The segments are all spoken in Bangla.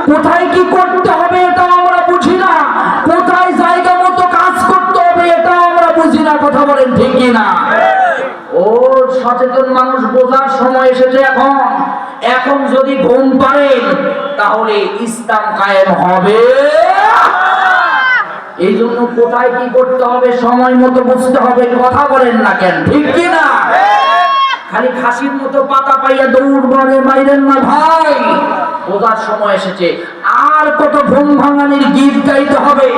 কোথায় কি করতে হবে এটাও আমরা বুঝি না, কোথায় জায়গা মতো কাজ করতে হবে এটাও আমরা বুঝি না। কথা বলেন ঠিক কিনা? ও সচেতন মানুষ বোঝার সময় এসেছে এখন। এখন যদি ঘুম পারেন তাহলে ইসলাম কায়েম হবে। এই জন্য কোথায় কি করতে হবে সময় মতো বুঝতে হবে। কথা বলেন না কেন? ঠিক কিনা? খালি খাসির মতো পাতা পাইয়া দৌড় মারে মাইরেন না ভাই। বোঝার সময় এসেছে। আর কত ঘুম ভাঙানির গীত গাইতে হবে?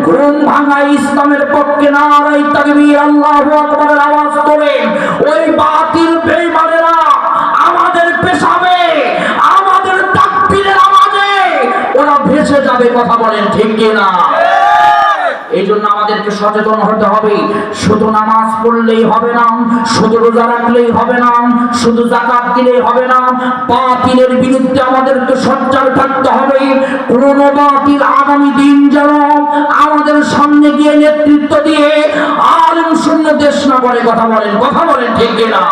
ঘুম ভাঙা ইসলামের পক্ষে নারায়ে তাকবীর আল্লাহু আকবারের আওয়াজ তোলেন। ওই বাতিল বেঈমানেরা আমাদের পেছাবে, আমাদের তাকবীরের আওয়াজে ওরা ভেসে যাবে। কথা বলেন ঠিক কিনা? এই জন্য আমাদেরকে সচেতন হতে হবে। শুধু নামাজ পড়লেই হবে না, শুধু রোজা রাখলেই হবে না, শুধু যাকাত দিলেই হবে না। বাতিলের বিরুদ্ধে আমাদেরকে সোচ্চার থাকতে হবে। কোন বাতিল আগামী দিন যেন আমাদের সামনে গিয়ে নেতৃত্ব দিয়ে আলেম শূন্য দেশ না করে। কথা বলেন ঠিক কিনা?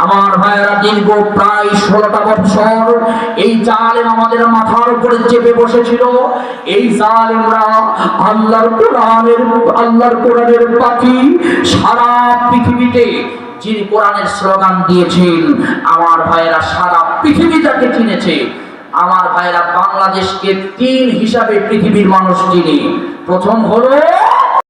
আমার ভাইয়েরা, দীর্ঘ প্রায় 16টা বছর এই জালেম আমাদের মাথার উপরে চেপে বসেছিল। এই জালেমরা আল্লাহর কোরআনের পাখি। সারা পৃথিবীতে যিনি কোরআনের স্লোগান দিয়েছেন, আমার ভাইয়েরা সারা পৃথিবী তাকে চিনেছে। আমার ভাইয়েরা, বাংলাদেশকে 3 হিসাবে পৃথিবীর মানুষ চিনে। প্রথম হলো